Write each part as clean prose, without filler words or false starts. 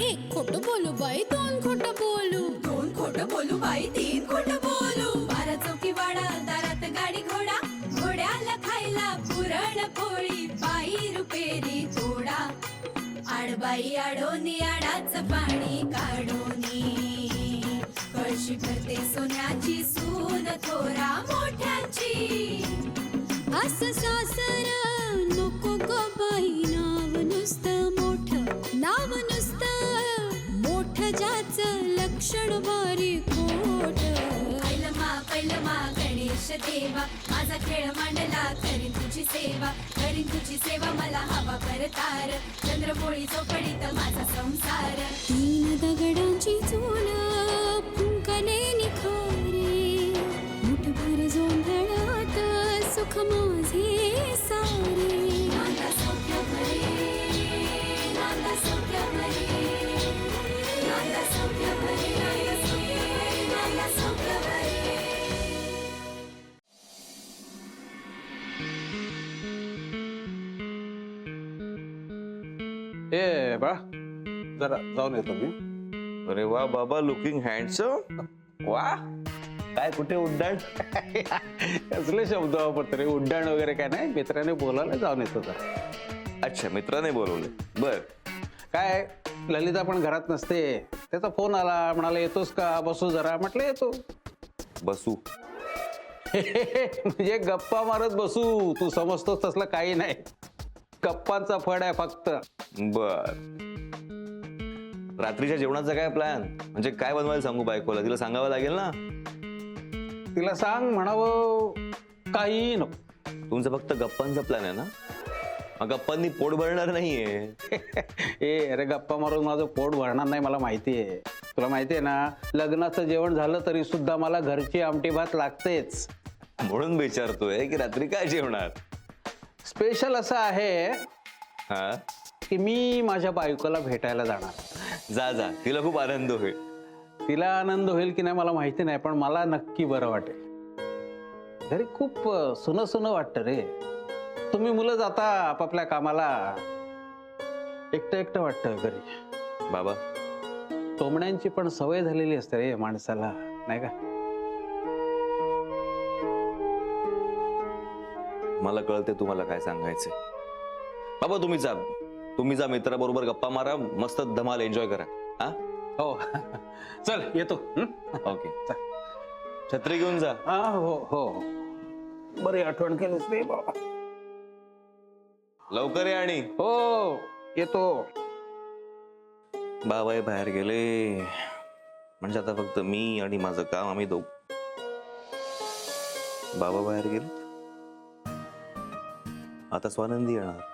एक खोटं बोलू बाई, दोन खोटं बोलू, दोन खोटं बोलू बाई, तीन खोटं बोलू. बारा चौकी वाडा, दारात गाडी घोडा, घोड्याला खायला पुरण पोळी, बाई रुपेरी थोडा. आडबाई आडोनी आडाचं पाणी काढोनी, कळशी भरते सोन्याची सून थोरा मोठ्याची. असं सासर नको ग बाई, नाव नुसतं मोठं, नाव नुसतं मोठं, ज्याचं लक्षण भारी खोट. पैलमा गणेश देवा, माझा खेळ मांडला, करीन तुझी सेवा, करीन तुझी सेवा, मला हवा करतार, चंद्रपोळी चौकडीत माझा संसार. तीन दगडांची चूल फुंकणे निखारे, मुठभर जोंधळात सुख माझे सारे. नांदा सौख्य भरे, नांदा सौख्य भरे, नांदा सौख्य भरे, नांदा सौख्य भरे. ए बा जरा जाऊन येतो मी. अरे वा बाबा, लुकिंग हँडसम. वा, काय कुठे उड्डाण? कसले शब्द वापरतो रे, उड्डाण वगैरे काय नाही, मित्राने बोलायला जाऊन येतो जरा. अच्छा, मित्राने बोलवले. बर, काय ललिता पण घरात नसते, त्याचा फोन आला, म्हणाला येतोस का, बसू जरा, म्हटलं येतो. बसू. म्हणजे गप्पा मारत बसू, तू समजतोस तसलं काही नाही, गप्पांचा फड आहे फक्त. बर, रात्रीच्या जेवणाचा काय प्लॅन? म्हणजे काय बनवायला सांगू बायकोला? तिला सांगावं लागेल ना. तिला सांग म्हणावं काही नको. तुमचा फक्त गप्पांचा प्लॅन आहे ना? गप्पांनी पोट भरणार नाहीये. ए अरे, गप्पा मारून माझं पोट भरणार नाही, मला माहिती आहे. तुला माहिती आहे ना, लग्नाचं जेवण झालं तरी सुद्धा मला घरची आमटी भात लागतेच. म्हणून विचारतोय की रात्री काय जेवणार. स्पेशल असं आहे हा, की मी माझ्या बायकोला भेटायला जाणार. जा जा, तिला खूप आनंद होईल. तिला आनंद होईल की नाही मला माहिती नाही, पण मला नक्की बरं वाटेल. घरी खूप सुनं सुनं वाटतं रे. तुम्ही मुलं जाता आपापल्या कामाला, एकटं एकटं वाटतं घरी. बाबा, टोमण्यांची पण सवय झालेली असते रे माणसाला, नाही का? मला कळते तुम्हाला काय सांगायचंय. बाबा, तुम्ही जा मित्राबरोबर गप्पा मारा, मस्त धमाल एन्जॉय करा. हा, हो. चल येतो. ओके, छत्री घेऊन जा. हा, हो हो, बरी आठवण केलीस रे बाबा. लवकर ये. आणि हो येतो. बाबाई बाहेर गेले म्हणजे आता फक्त मी आणि माझं काम, आम्ही दोघ. बाबा बाहेर गेले, आता स्वानंदी येणार,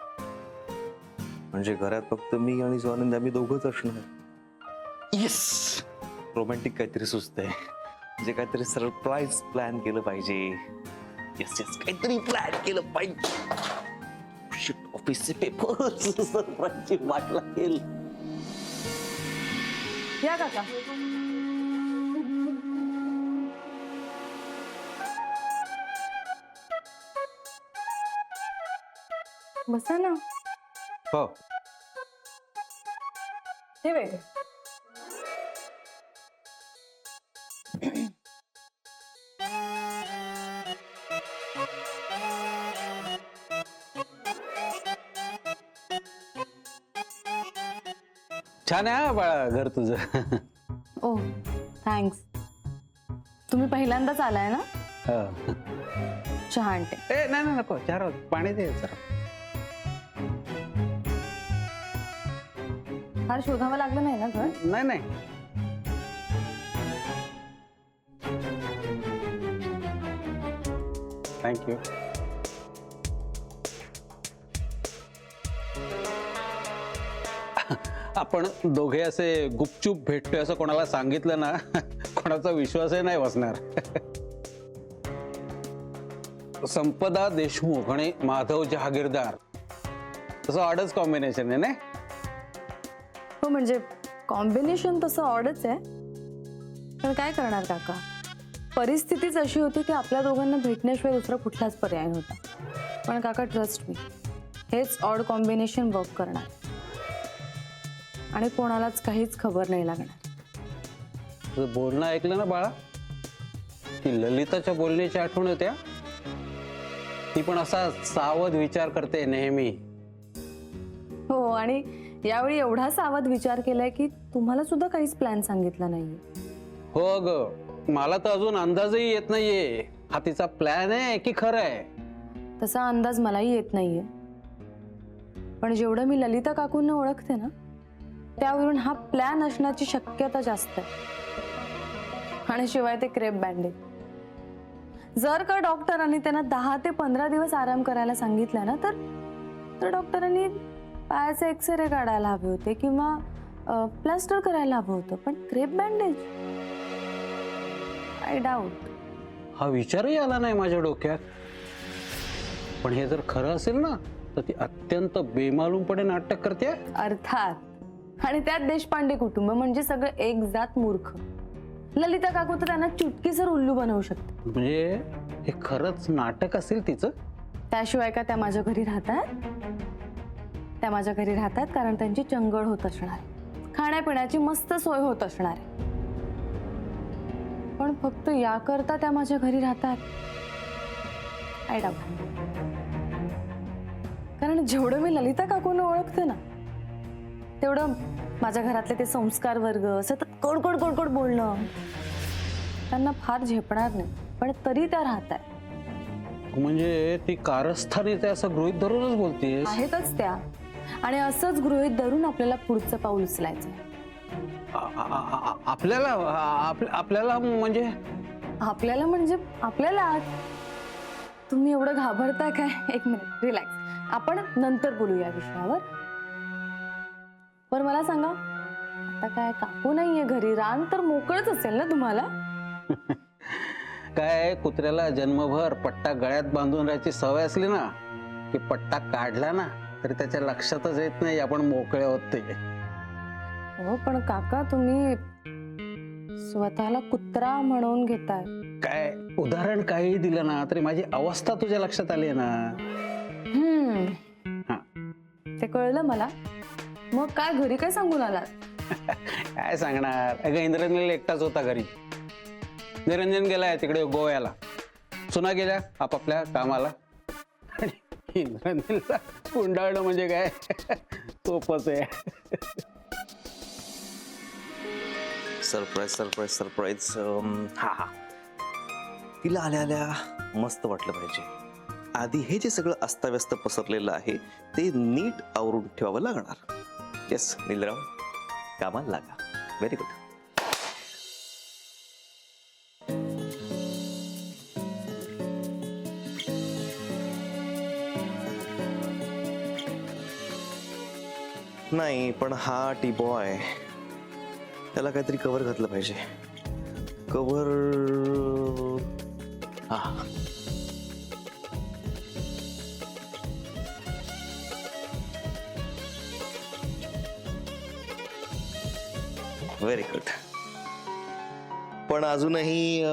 म्हणजे घरात फक्त मी आणि स्वानंदी, आम्ही दोघच असणार. येस, रोमॅन्टिक काहीतरी सुचतंय, म्हणजे काहीतरी सरप्राईज प्लॅन केलं पाहिजे. येस येस, काहीतरी प्लॅन केलं पाहिजे. ऑफिसचे पेपर सरप्राईजची वाट लागेल. या काका. बसा ना. हो, हे वेळ. छान आहे हा बाळा घर तुझं. ओ थँक्स. तुम्ही पहिल्यांदाच आलाय ना? हो. चहा आणते. ए नाही नाही, नको, चार पाणी दे जरा. फार शोधावं लागलं नाही ना घर? नाही नाही, थँक्यू. आपण दोघे असे गुपचूप भेटतोय असं कोणाला सांगितलं ना, कोणाचा विश्वासही नाही बसणार. संपदा देशमुख आणि माधव जहागीरदार, तसं ऑडच कॉम्बिनेशन आहे ना. हो, म्हणजे कॉम्बिनेशन तसं ऑडच आहे, पण काय करणार काका, परिस्थितीच अशी होती की आपल्या दोघांना भेटण्याशिवाय दुसरा कुठलाच पर्याय नव्हता. पण काका ट्रस्ट मी, हेच ऑड कॉम्बिनेशन वर्क करणार. आणि कोणालाच काहीच खबर नाही लागणार. तुझं बोलणं ऐकलं ना बाळा, ती ललिताच्या बोलण्याची आठवण होत्या. ती पण असा सावध विचार करते नेहमी. हो, आणि यावेळी एवढा सावध विचार केलाय की तुम्हाला सुद्धा काहीच प्लॅन सांगितला नाहीये. हो ग, मला तर अजून अंदाजही येत नाहीये हा तिचा प्लॅन आहे की खरं आहे. तसा अंदाज मलाही येत नाहीये, पण जेवढं मी ललिता काकूंना ओळखते ना, त्यावरून हा प्लॅन असण्याची शक्यता जास्त आहे. आणि शिवाय ते क्रेप बँडेज. जर का डॉक्टरांनी त्यांना 10 ते 15 दिवस आराम करायला सांगितलं ना, तर डॉक्टरांनी पायाचे एक्सरे काढायला हवे होते किंवा प्लास्टर करायला हवं होतं. पण क्रेप बँडेज, आय डाऊट. हा विचारही आला नाही माझ्या डोक्यात. पण हे जर खरं असेल ना, तर ती अत्यंत बेमालूमपणे नाटक करते. अर्थात. आणि त्यात देशपांडे कुटुंब म्हणजे सगळं एक जात मूर्ख. ललिता काकू तर त्यांना चुटकीसर उल्लू बनवू शकते. म्हणजे हे खरंच नाटक असेल तिचं. त्याशिवाय का त्या माझ्या घरी राहतात? त्या माझ्या घरी राहतात कारण त्यांची चंगळ होत असणार, खाण्यापिण्याची मस्त सोय होत असणार. पण फक्त याकरता त्या माझ्या घरी राहतात? I doubt. कारण जेवढं मी ललिता काकूंना ओळखते ना, तेवढं माझ्या घरातले ते संस्कार वर्ग सतत कडकड कडकड बोलणं त्यांना फार झेपणार नाही. पण तरी त्या राहतात. म्हणजे ती कारस्थानी ते असं गृहीत धरूनच बोलतेय. आहेतच त्या, आणि असंच गृहीत धरून आपल्याला पुढचं पाऊल उचलायचं. आपल्याला आपल्याला म्हणजे आपल्याला तुम्ही एवढं घाबरताय काय? एक मिनिट, रिलॅक्स. आपण नंतर बोलू या विषयावर. पण मला सांगा, आता काय काकू नाहीये घरी, रान तर मोकळच असेल ना तुम्हाला? काय, कुत्र्याला जन्मभर पट्टा गळ्यात बांधून राहायची सवय असली ना, की पट्टा काढला ना तरी त्याच्या लक्षातच येत नाही आपण मोकळे होत ते. हो, पण काका तुम्ही स्वतःला कुत्रा म्हणून घेताय. काय उदाहरण काही दिलं ना तरी माझी अवस्था तुझ्या लक्षात आली ना. हा. ते कळलं मला. मग काय घरी काय सांगून आलात? काय सांगणार, अगं इंद्रनील एकटाच होता घरी. निरंजन गेलाय तिकडे गोव्याला, सुना गेल्या आपापल्या कामाला. आणि इंद्रनीलला कुंडाळणं म्हणजे काय सोपच आहे. Surprise surprise surprise. हा, तिला आल्या आल्या मस्त वाटलं पाहिजे. आधी हे जे सगळं अस्ताव्यस्त पसरलेलं आहे ते नीट आवरून ठेवावं लागणार. येस नीलराव, कामाला लागा. Very good. नाही, पण हा टी बॉय, त्याला काहीतरी कव्हर घातलं पाहिजे. कव्हर. हा, व्हेरी गुड. पण अजूनही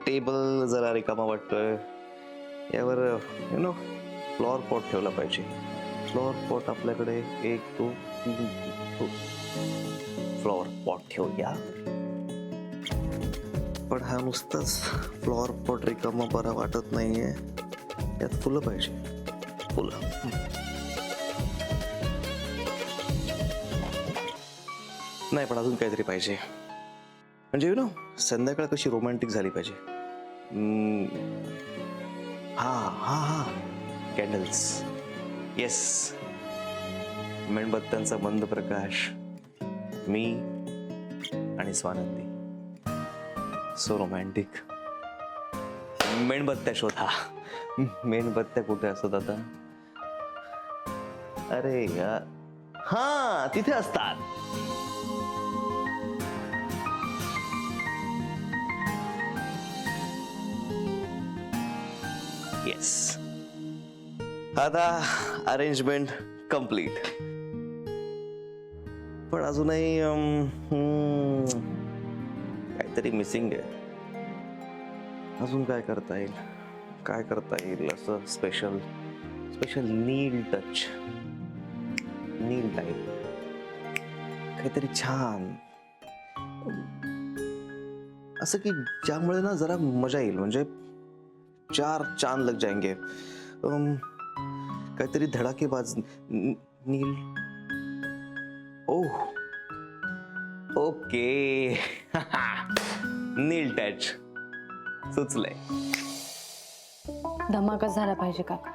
टेबल जरा रिकामा वाटतोय. यावर यु नो फ्लॉवर पॉट ठेवला पाहिजे. फ्लॉवर पॉट आपल्याकडे 1 2 3 फ्लॉवर पॉट ठेवूया. पण हा नुसताच फ्लॉवर पॉट रिकामा बरा वाटत नाहीये. यात फुलं पाहिजे. फुलं. नाही, पण अजून काहीतरी पाहिजे. म्हणजे यु नो संध्याकाळ कशी रोमॅन्टिक झाली पाहिजे. हा हा हा, कॅन्डल्स. येस, मेणबत्त्यांचा मंद प्रकाश, मी आणि स्वानंदी. So romantic. मेणबत्त्या शोधा. मेणबत्त्या कुठे असतात आता? अरे यार, हा तिथे असतात. येस, आता अरेंजमेंट कम्प्लीट. पण अजूनही काहीतरी मिसिंग आहे. अजून काय करता येईल? काय करता येईल असं स्पेशल नील टच, नील टाईप. काहीतरी छान, असं की ज्यामुळे ना जरा मजा येईल. म्हणजे 4 चांद लग जाएंगे. काहीतरी धडाकेबाज. नील. ओह, ओके. नील टच सुचलंय. धमाका झाला पाहिजे काका.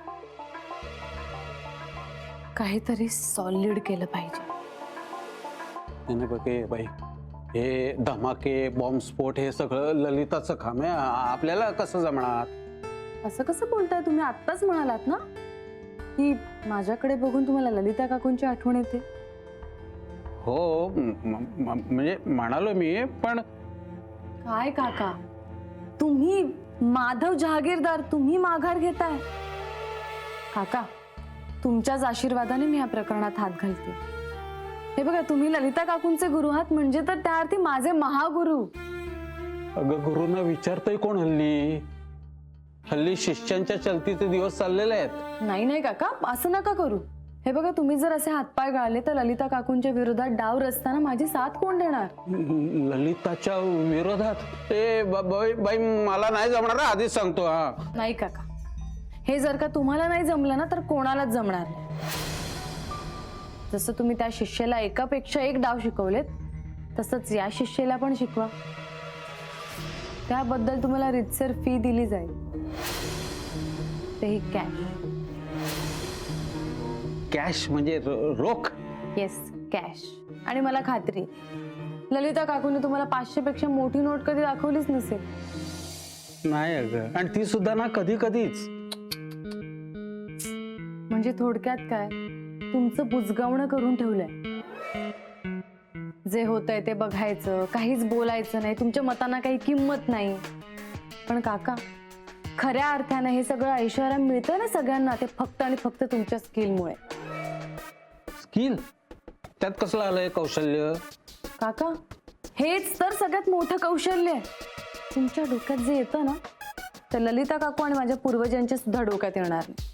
काहीतरी सॉलिड केलं पाहिजे. त्याने बघे बाई, हे धमाके बॉम्बस्फोट हे सगळं ललिताचं काम आहे. आपल्याला कसं जमणार? असं कसं बोलताय तुम्ही? आत्ताच म्हणालात ना की माझ्याकडे बघून तुम्हाला ललिता काकूंची आठवण येते. हो, म्हणजे म्हणालो मी, पण काय काका, तुम्ही माधव जहागीरदार, तुम्ही माघार घेताय. काका, तुमच्याच आशीर्वादाने मी या प्रकरणात हात घालते. हे बघा, तुम्ही ललिता काकूंचे गुरु आहात म्हणजे तर त्या अर्थी माझे महागुरु. अगं, गुरुना विचारतोय कोण? हल्ली शिष्यांच्या चलतीचे दिवस चाललेले आहेत. नाही नाही काका, असं नका करू. हे बघा, तुम्ही जर असे हातपाय गाळले तर ललिता काकूंच्या विरोधात डाव रचताना माझी साथ कोण देणार? ललिताच्या विरोधात? बाई, मला नाही जमणार, आधीच सांगतो. हा नाही काका, हे जर का तुम्हाला नाही जमलं ना तर कोणालाच जमणार नाही. जसं तुम्ही त्या शिष्याला एकापेक्षा एक डाव शिकवलेत तसंच या शिष्याला पण शिकवा. त्याबद्दल तुम्हाला रितसर फी दिली जाईल, तेही कॅश. कॅश म्हणजे रोख? Yes, cash. आणि मला खात्री, ललिता काकूने तुम्हाला 500 पेक्षा मोठी नोट कधी दाखवलीच नसेल. नाही अगं, आणि ती सुद्धा ना कधी कधीच. म्हणजे थोडक्यात काय, तुमचं बुजगावणं करून ठेवलंय. जे होतंय ते बघायचं, काहीच बोलायचं नाही, तुमच्या मतांना काही किंमत नाही. पण काका, खऱ्या अर्थाने हे सगळं ऐश्वर्या मिळतं ना सगळ्यांना, ते फक्त आणि फक्त तुमच्या स्किलमुळे. स्किल? त्यात कसलं आलंय कौशल्य? काका, हेच तर सगळ्यात मोठं कौशल्य आहे. तुमच्या डोक्यात जे येतं ना, तर ललिता काकू आणि माझ्या पूर्वजांच्या सुद्धा डोक्यात येणार नाही.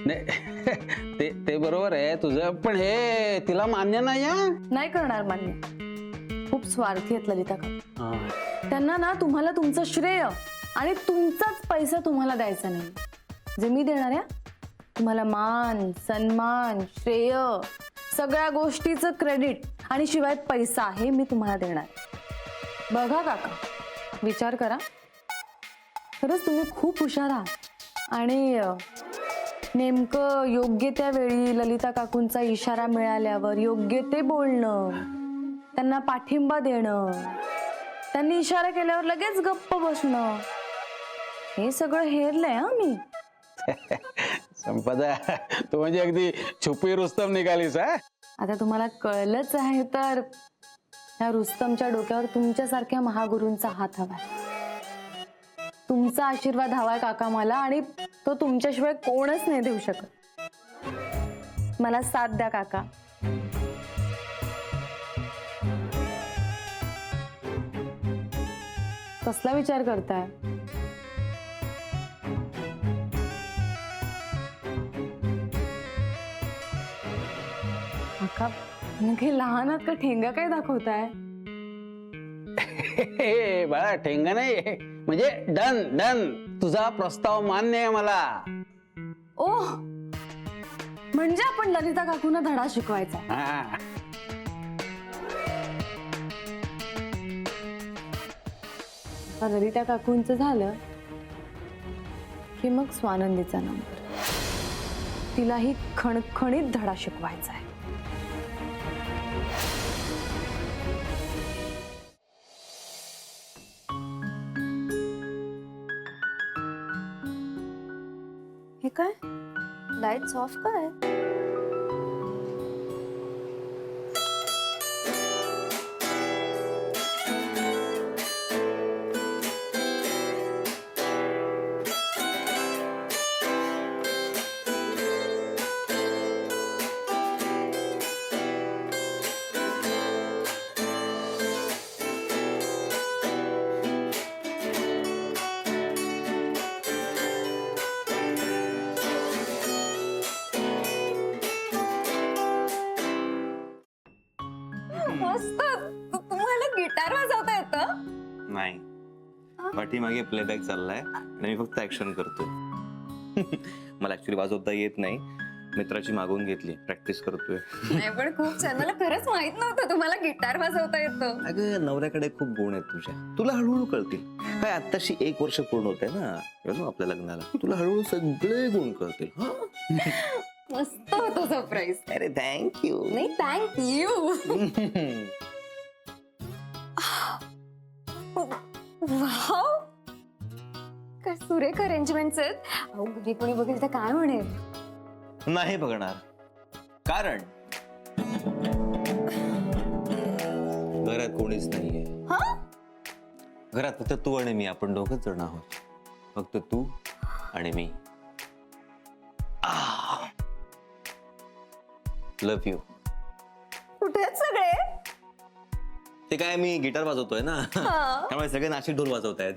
नाही, ते बरोबर आहे तुझं, पण हे तिला मान्य नाही. नाही करणार मान्य. खूप स्वार्थी आहेत ललिता काकू. त्यांना ना तुम्हाला तुमचं श्रेय आणि तुमचाच पैसा तुम्हाला द्यायचा नाही. जे मी देणार आहे, तुम्हाला मान सन्मान श्रेय सगळ्या गोष्टीचं क्रेडिट आणि शिवाय पैसा हे मी तुम्हाला देणार. बघा काका, विचार करा. खरंच तुम्ही खूप हुशार आहात आणि नेमकं योग्य त्या वेळी ललिता काकूंचा इशारा मिळाल्यावर योग्य ते बोलणं, त्यांना पाठिंबा देणं, त्यांनी इशारा केल्यावर लगेच गप्प बसणं, हे सगळं हेरलंय हा मी. संपदा, तू म्हणजे अगदी छुपी रुस्तम निघालीस. आता तुम्हाला कळलंच आहे तर या रुस्तमच्या डोक्यावर तुमच्यासारख्या महागुरूंचा हात हवाय. तुमचा आशीर्वाद हवाय काका मला, आणि तो तुमच्याशिवाय कोणच नाही देऊ शकत. मला साथ द्या काका. कसला विचार करताय? काका, म्हणजे लहान आहात का ठेंगा काय दाखवताय? बाळा, ठेंगा नाही, म्हणजे डन डन. तुझा प्रस्ताव मान्य आहे मला. ओह, म्हणजे आपण ललिता काकूंना धडा शिकवायचा. हा, ललिता काकूंचं झालं की मग स्वानंदीचा नंबर. तिलाही खणखणीत धडा शिकवायचा आहे. हे काय, लाईट्स ऑफ काय? नाही, पाठीमागे प्लेबॅक चाललाय आणि मी फक्त ऍक्शन करतोय. मला ऍक्च्युली वाजवता येत नाही, मित्राची मागवून घेतली, प्रॅक्टिस करतोय. नाही पण खूप छान. मला खरंच माहित नव्हतं तुम्हाला गिटार वाजवता येतं. अगं नवऱ्याकडे खूप गुण आहेत तुझ्या, तुला हळूहळू कळतील. काय आत्ताशी 1 वर्ष पूर्ण होत आहे ना आपल्या लग्नाला, तुला हळूहळू सगळे गुण कळतील. हा? मस्त होतं सरप्राईज. अरे थँक्यू. नाही थँक्यू. वाव, काय सुरेख अरेंजमेंट्स आहेत. अहो घरी कोणी बघेल तर काय म्हणेल. नाही बघणार, कारण घरात कोणीच नाहीये. घरात फक्त तू आणि मी, आपण दोघच जण आहोत. फक्त तू आणि मी. Love you. कुठे आहेत सगळे. ते काय, मी गिटार वाजवतोय ना, त्यामुळे सगळे नाशिक ढोल वाजवतायत.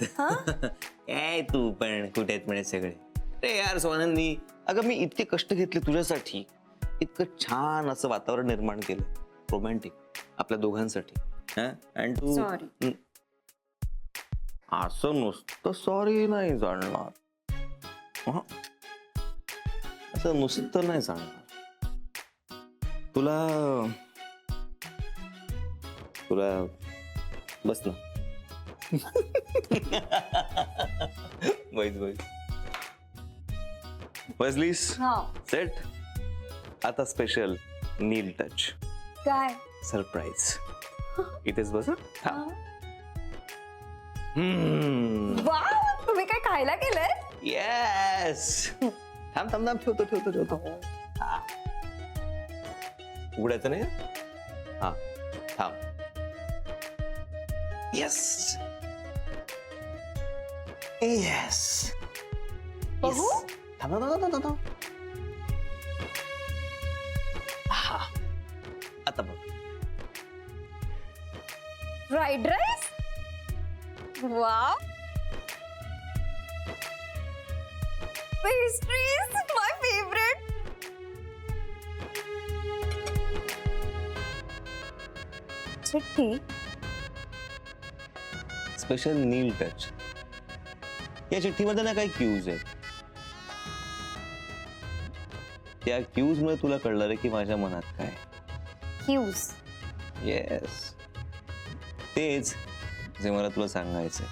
काय तू पण कुठे आहेत म्हणे सगळे. अरे यार स्वानंदी, अगं मी इतके कष्ट घेतले तुझ्यासाठी, इतकं छान असं वातावरण निर्माण केलं, रोमॅन्टिक आपल्या दोघांसाठी. आणि तू Sorry. असं नुसतं सॉरी नाही जाणणार. असं नुसतं नाही जाणणार. तुला तुला बस ना. बैस. बसलीस. सेट. आता स्पेशल नील टच. काय. सरप्राईज. इथेच बस. वाव, तुम्ही काय खायला केलंय. येस. थांब ठेवतो. हा. उघडायचं नाही. हा थांब. येस. बघू? थांब. हा, आता बघ. Fried rice. वाव. पेस्ट्रीज माय फेवरेट. चिट्टी. स्पेशल नील टच. या चिठ्ठीमध्ये ना काही क्यूज आहेत. त्या क्यूज मुळे तुला कळणार आहे की माझ्या मनात काय. क्यूज. येस, तेच जे मला तुला सांगायचंय,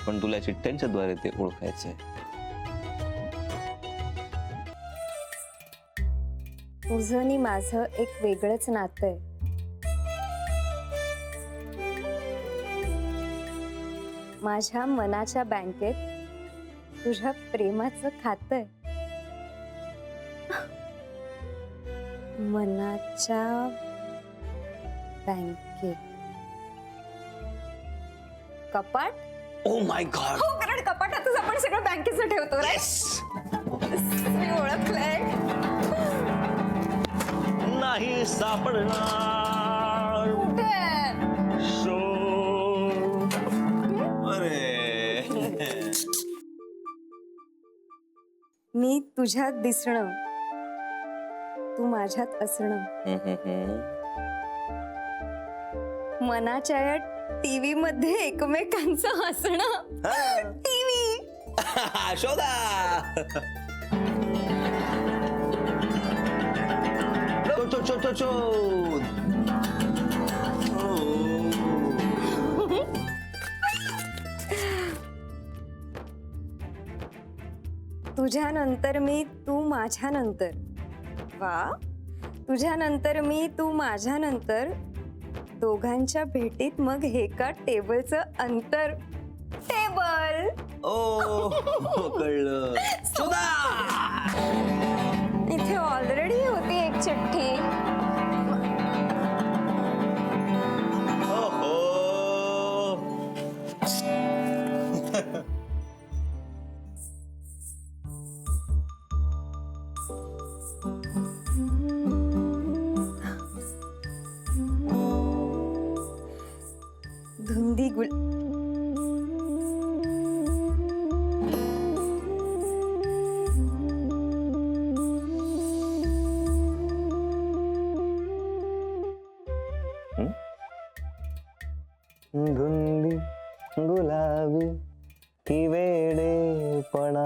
पण तुला चिठ्ठ्यांच्या द्वारे ते ओळखायचंय. तुझं आणि माझं एक वेगळंच नातं आहे. माझ्या मनाच्या बँकेत तुझ्या प्रेमाचं खातं आहे. मनाच्या बँकेत कपाट. Oh my God. हो, कारण कपाटातच आपण सगळं बँकेचं ठेवतो. मी ओळखलंय. नाही सापडणार. कुठे. अरे मी तुझ्यात दिसणं, तू माझ्यात असणं, मनाच्या या टीव्ही मध्ये एकमेकांचं हसणं. टीव्ही. शोधा. तुझ्यानंतर मी, तू माझ्यानंतर. वा. तुझ्यानंतर मी, तू माझ्यानंतर, दोघांच्या भेटीत मग हे का टेबलचं अंतर. टेबल. ओ कळलं. शोधा. इथे ऑलरेडी होती एक चिठ्ठी. धुंदी गुल. धुंदी गुलाबी की वेडेपणा,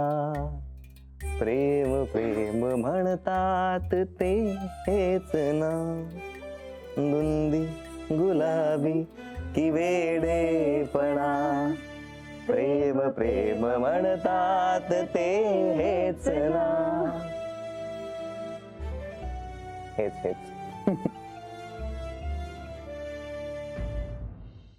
प्रेम प्रेम म्हणतात ते हेच ना, धुंदी गुलाबी की वेडेपणा, प्रेम प्रेम म्हणतात ते हेच ना, हेच हेच